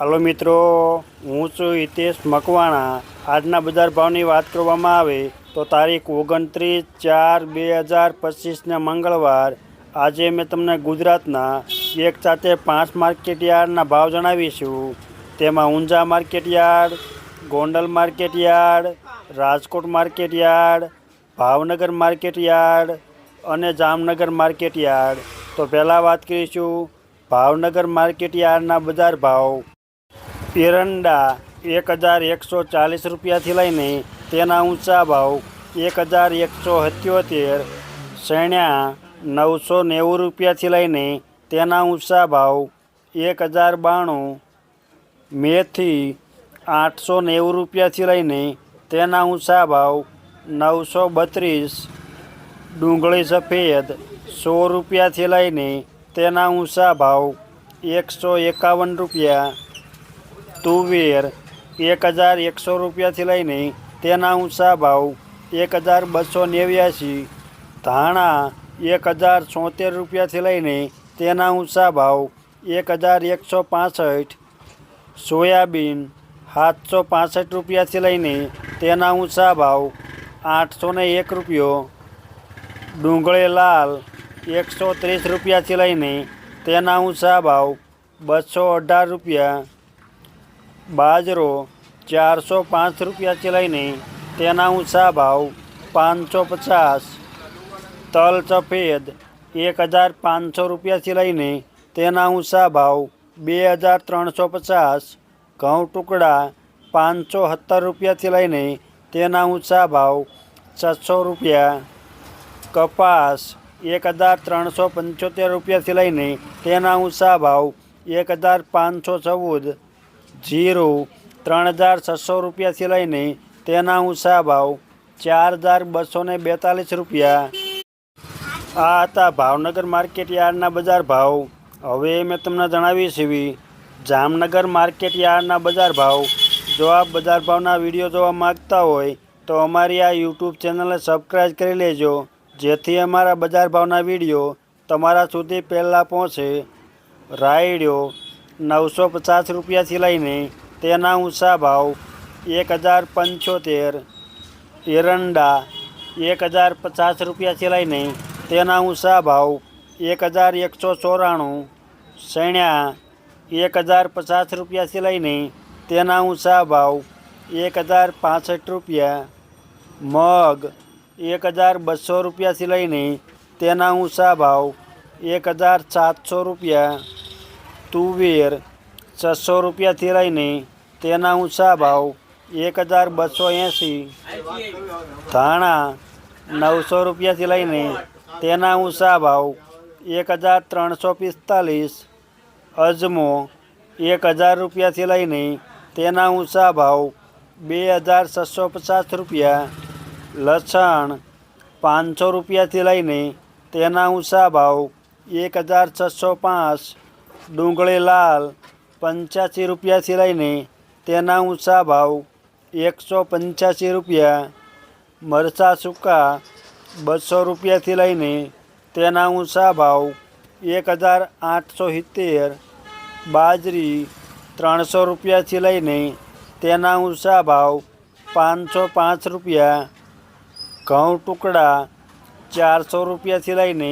હાલો મિત્રો, હું છું હિતેશ મકવાણા। આજના બજાર ભાવની વાત કરવામાં આવે તો તારીખ 29/4/2025 મંગળવાર આજે મેં તમને ગુજરાતના એક સાથે 5 માર્કેટયાર્ડના ભાવ જણાવીશું। તેમાં Unjha market yard, Gondal market yard, Rajkot market yard, Bhavnagar market yard અને જામનગર માર્કેટયાર્ડ। તો પહેલાં વાત કરીશું ભાવનગર માર્કેટયાર્ડના બજાર ભાવ। એરંડા 1140 રૂપિયાથી લઈને તેના ઊંચા ભાવ 1177। સૈણા 990 રૂપિયાથી લઈને તેના ઊંચા ભાવ 1092। મેથી 890 રૂપિયાથી લઈને તેના ઊંચા ભાવ 932। ડુંગળી સફેદ 100 રૂપિયાથી લઈને તેના ઊંચા ભાવ 151 રૂપિયા। તુવેર 1100 રૂપિયાથી લઈને તેના ઊંચા ભાવ 1289। ધાણા 1076 રૂપિયાથી લઈને તેના ઊંચા ભાવ 1165। સોયાબીન 765 રૂપિયાથી લઈને તેના ઊંચા ભાવ 801 રૂપિયો। ડુંગળી લાલ 130 રૂપિયાથી લઈને તેના ઊંચા ભાવ 218 રૂપિયા। બાજરો 405 રૂપિયાથી લઈને તેના ઊંચા ભાવ 550। તલ સફેદ 1500 રૂપિયાથી લઈને તેના ઊંચા ભાવ 2350। ઘઉં ટુકડા 570 રૂપિયાથી લઈને તેના ઊંચા ભાવ 600 રૂપિયા। કપાસ 1375 રૂપિયાથી લઈને તેના ઊંચા ભાવ 1514। જીરું 3600 રૂપિયાથી લઈને તેના ઊંચા ભાવ 4242 રૂપિયા। આ હતા ભાવનગર માર્કેટયાર્ડના બજાર ભાવ। હવે મેં તમને જણાવીશ જામનગર માર્કેટયાર્ડના બજાર ભાવ। જો આપ બજાર ભાવના વિડીયો જોવા માગતા હોય તો અમારી આ યુટ્યુબ ચેનલને સબસ્ક્રાઈબ કરી લેજો, જેથી અમારા બજાર ભાવના વિડીયો તમારા સુધી પહેલાં પહોંચે। રાયડો 950 રૂપિયાથી લઈને તેના ઊંચા ભાવ 1075। એરંડા 1050 રૂપિયાથી લઈને તેના ઊંચા ભાવ 1194। સૈણા 1050 રૂપિયાથી લઈને તેના ઊંચા ભાવ 1065 રૂપિયા। મગ 1200 રૂપિયાથી લઈને તેના ઊંચા ભાવ 1700 રૂપિયા। તુવેર 600 રૂપિયાથી લઈને તેના ઊંચા ભાવ 1280। ધાણા 900 રૂપિયાથી લઈને તેના ઊંચા ભાવ 1345। અજમો 1000 રૂપિયાથી લઈને તેના ઊંચા ભાવ 2650 રૂપિયા। લસણ 500 રૂપિયાથી લઈને તેના ઊંચા ભાવ 1605। ડુંગળી લાલ 85 રૂપિયાથી લઈને તેના ઊંચા ભાવ 185 રૂપિયા। મરચાં સૂકા 200 રૂપિયાથી લઈને તેના ઊંચા ભાવ 1870। બાજરી 300 રૂપિયાથી લઈને તેના ઊંચા ભાવ 505 રૂપિયા। ઘઉં ટુકડા 400 રૂપિયાથી લઈને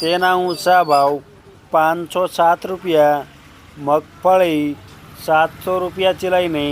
તેના ઊંચા ભાવ 507 રૂપિયા। મગફળી 700 રૂપિયાથી લઈને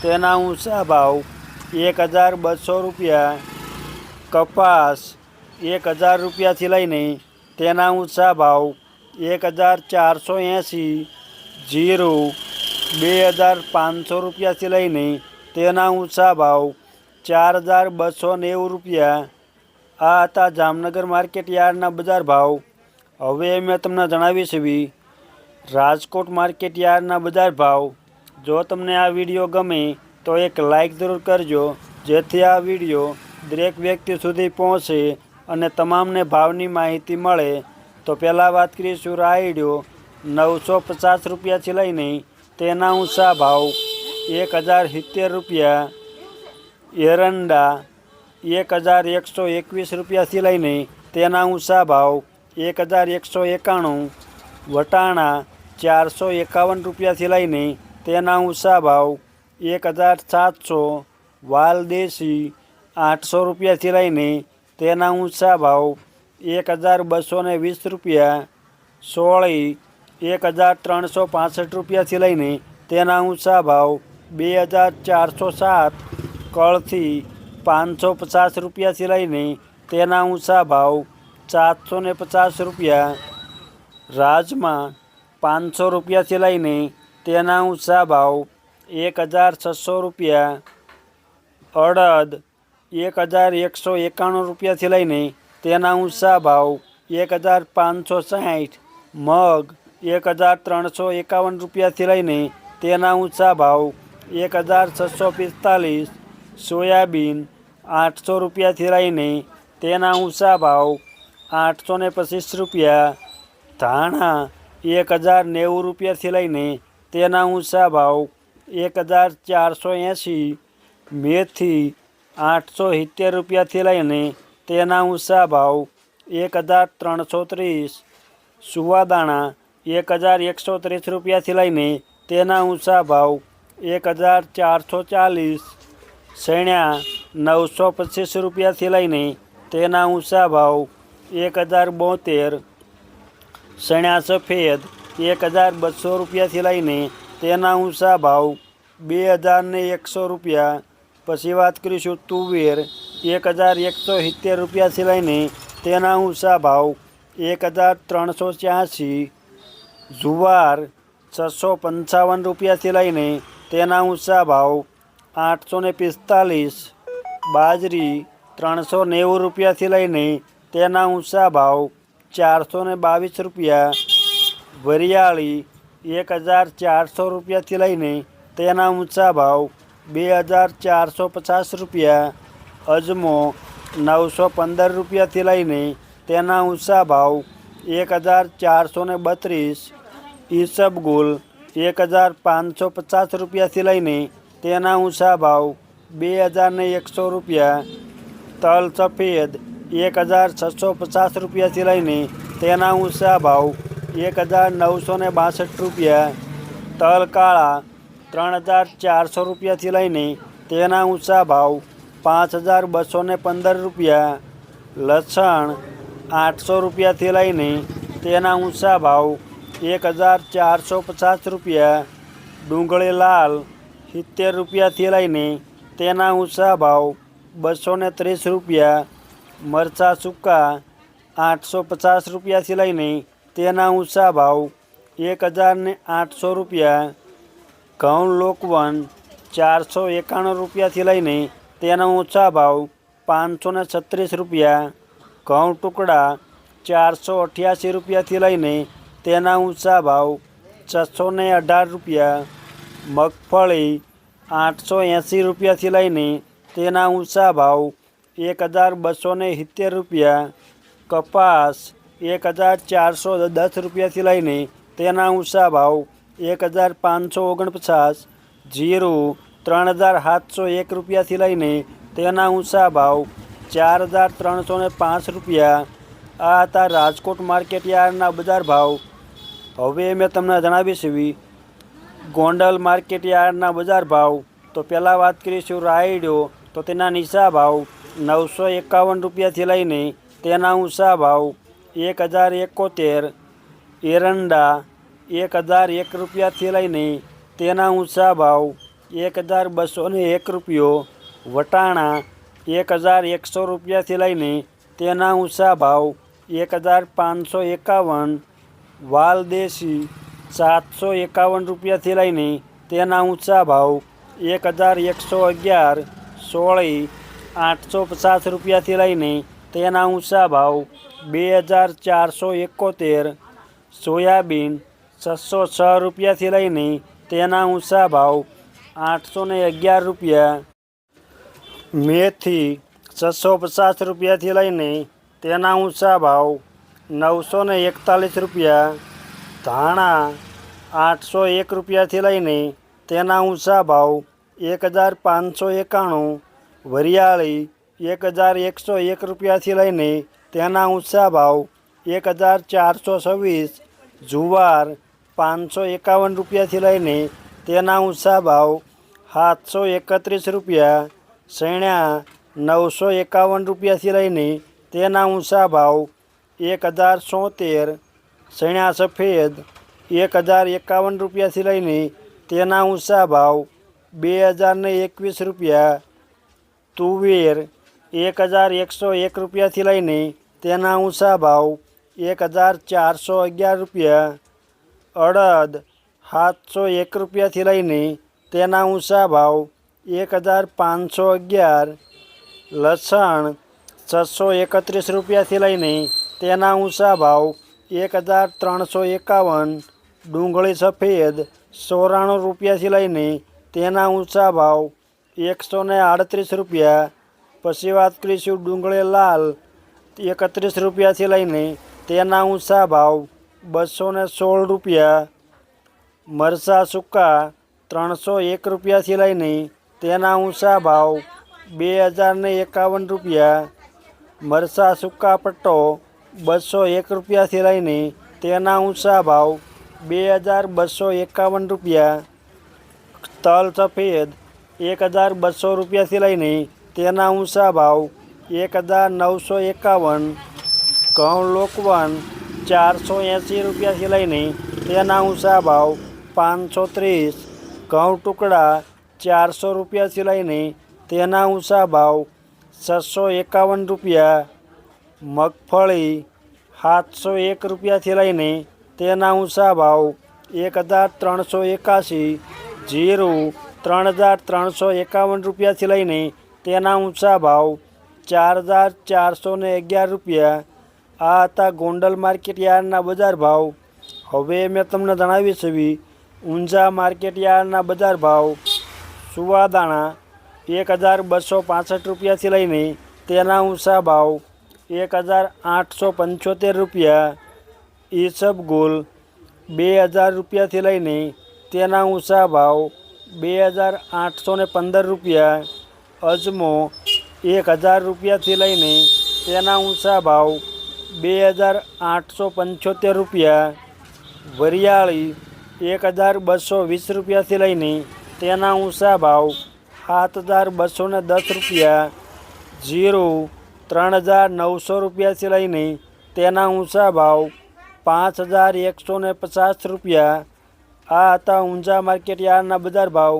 તેના ઊંચા ભાવ 1200 રૂપિયા। કપાસ 1000 રૂપિયાથી લઈને તેના ઊંચા ભાવ 1480। જીરું 2500 રૂપિયાથી લઈને તેના ઊંચા ભાવ 4290 રૂપિયા। આ હતા જામનગર માર્કેટયાર્ડના બજાર ભાવ। હવે મેં તમને જણાવીશ રાજકોટ માર્કેટયાર્ડના બજાર ભાવ। જો તમને આ વિડીયો ગમે તો એક લાઈક જરૂર કરજો, જેથી આ વિડીયો દરેક વ્યક્તિ સુધી પહોંચે અને તમામને ભાવની માહિતી મળે। તો પહેલાં વાત કરીશું રાયડો 950 રૂપિયાથી લઈને તેના ઊંચા ભાવ 1070 રૂપિયા। એરંડા 1121 રૂપિયાથી લઈને તેના ઊંચા ભાવ 1191। વટાણા 451 રૂપિયાથી લઈને તેના ઊંચા ભાવ 1700, વાલ દેશી 800 રૂપિયાથી લઈને તેના ઊંચા ભાવ 1220 રૂપિયા, સોળી 1365 રૂપિયાથી લઈને તેના ઊંચા ભાવ 2407, કળથી 550 રૂપિયાથી લઈને તેના ઊંચા ભાવ 750 રૂપિયા, રાજમા 500 રૂપિયાથી લઈને તેના ઊંચા ભાવ 1600 રૂપિયા, અડદ 1191 રૂપિયાથી લઈને તેના ઊંચા ભાવ 1560, મગ 1351 રૂપિયાથી લઈને તેના ઊંચા ભાવ 1645, સોયાબીન 800 રૂપિયાથી લઈને તેના ઊંચા ભાવ 825 રૂપિયા, ધાણા 1090 રૂપિયાથી લઈને તેના ઊંચા ભાવ 1480, મેથી 870 રૂપિયાથી લઈને તેના ઊંચા ભાવ 1330, સુવાદાણા 1130 રૂપિયાથી લઈને તેના ઊંચા ભાવ 1440, સૈણા 925 રૂપિયાથી લઈને તેના ઊંચા ભાવ 1072, સૈણા સફેદ 1200 રૂપિયાથી લઈને તેના ઊંચા ભાવ 2100 રૂપિયા. પછી વાત કરીશું તુવેર 1170 રૂપિયાથી લઈને તેના ઊંચા ભાવ 1384, જુવાર 655 રૂપિયાથી લઈને તેના ઊંચા ભાવ 845, બાજરી 390 રૂપિયાથી લઈને તેના ઊંચા ભાવ 422 રૂપિયા, વરિયાળી 1400 રૂપિયાથી લઈને તેના ઊંચા ભાવ 2450 રૂપિયા, અજમો 915 રૂપિયાથી લઈને તેના ઊંચા ભાવ 1432, ઈસબગુલ 1550 રૂપિયાથી લઈને તેના ઊંચા ભાવ 2100 રૂપિયા, તલ સફેદ 1650 રૂપિયાથી લઈને તેના ઊંચા ભાવ 1962 રૂપિયા, તલ કાળા 3400 રૂપિયાથી લઈને તેના ઊંચા ભાવ 5215 રૂપિયા, લસણ 800 રૂપિયાથી લઈને તેના ઊંચા ભાવ 1450 રૂપિયા, ડુંગળી લાલ 70 રૂપિયાથી લઈને તેના ઊંચા ભાવ 230 રૂપિયા, મરચાં સૂકા 850 રૂપિયાથી લઈને તેના ઊંચા ભાવ 1800 રૂપિયા, ઘઉં લોકવન 491 રૂપિયાથી લઈને તેના ઊંચા ભાવ 536 રૂપિયા, ઘઉં ટુકડા 488 રૂપિયાથી લઈને તેના ઊંચા ભાવ 618 રૂપિયા, મગફળી 880 રૂપિયાથી લઈને તેના ઊંચા ભાવ 1270 રૂપિયા, કપાસ 1410 રૂપિયાથી લઈને તેના ઊંચા ભાવ 1549, જીરું 3701 રૂપિયાથી લઈને તેના ઊંચા ભાવ 4305 રૂપિયા. આ હતા રાજકોટ માર્કેટ યાર્ડના બજાર ભાવ. હવે મેં તમને જણાવીશ ગોંડલ માર્કેટ યાર્ડના બજાર ભાવ. તો પહેલાં વાત કરીશું રાયડો, તો તેના નીચા ભાવ 951 રૂપિયાથી લઈને તેના ઊંચા ભાવ 1071, એરંડા 1001 રૂપિયાથી લઈને તેના ઊંચા ભાવ 1201 રૂપિયો, વટાણા 1100 રૂપિયાથી લઈને તેના ઊંચા ભાવ 1551, વાલ દેશી 751 રૂપિયાથી લઈને તેના ઊંચા ભાવ 1111, સોળી 850 રૂપિયાથી લઈને તેના ઊંચા ભાવ 2471, સોયાબીન 606 રૂપિયાથી લઈને તેના ઊંચા ભાવ 811 રૂપિયા, મેથી 650 રૂપિયાથી લઈને તેના ઊંચા ભાવ 941 રૂપિયા, ધાણા 801 રૂપિયાથી લઈને તેના ઊંચા ભાવ 1591, વરિયાળી 1101 રૂપિયાથી લઈને તેના ઊંચા ભાવ 1426, જુવાર 551 રૂપિયાથી લઈને તેના ઊંચા ભાવ 731 રૂપિયા. સૈણા 951 રૂપિયાથી લઈને તેના ઊંચા ભાવ 1070. સૈણા સફેદ 1051 રૂપિયાથી લઈને તેના ઊંચા ભાવ 2021 રૂપિયા. તુવેર 1101 રૂપિયાથી લઈને તેના ઊંચા ભાવ 1411 રૂપિયા. અડદ 701 રૂપિયાથી લઈને તેના ઊંચા ભાવ 1511. લસણ 631 રૂપિયાથી લઈને તેના ઊંચા ભાવ 1351. ડુંગળી સફેદ 94 રૂપિયાથી લઈને તેના ઊંચા ભાવ 138 રૂપિયા. પછી વાત કરીશું ડુંગળી લાલ 31 રૂપિયાથી લઈને તેના ઊંચા ભાવ 216 રૂપિયા. મરચાં સૂકા 301 રૂપિયાથી લઈને તેના ઊંચા ભાવ 2051 રૂપિયા. મરચાં સૂકા પટ્ટો 201 રૂપિયાથી લઈને તેના ઊંચા ભાવ 2251 રૂપિયા. તલ સફેદ 1200 રૂપિયાથી લઈને તેના ઊંચા ભાવ 1951. ઘઉં લોકવન 480 રૂપિયાથી લઈને તેના ઊંચા ભાવ 530. ઘઉં ટુકડા 400 રૂપિયાથી લઈને તેના ઊંચા ભાવ 651 રૂપિયા. મગફળી 701 રૂપિયાથી લઈને તેના ઊંચા ભાવ 1381. જીરું 3351 રૂપિયાથી લઈને તેના ઊંચા ભાવ 4411 રૂપિયા. આ હતા ગોંડલ માર્કેટ યાર્ડના બજાર ભાવ. હવે મેં તમને જણાવી છે ઊંઝા માર્કેટ યાર્ડના બજાર ભાવ. સુવાદાણા 1265 રૂપિયાથી લઈને તેના ઊંચા ભાવ 1875 રૂપિયા. ઈસબગુલ 2000 રૂપિયાથી લઈને તેના ઊંચા ભાવ 2815 રૂપિયા. અજમો 1000 રૂપિયાથી લઈને તેના ઊંચા ભાવ 2875 રૂપિયા. વરિયાળી 1220 રૂપિયાથી લઈને તેના ઊંચા ભાવ 7210 રૂપિયા. જીરું 3900 રૂપિયાથી લઈને તેના ઊંચા ભાવ 5150 રૂપિયા. આ હતા ઊંઝા માર્કેટ યાર્ડના બજાર ભાવ.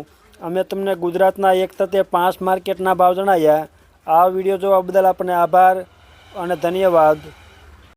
અમે તમને ગુજરાતના 1 તથે 5 માર્કેટના ભાવ જણાવ્યા. આ વિડીયો જોવા બદલ આપને આભાર અને ધન્યવાદ.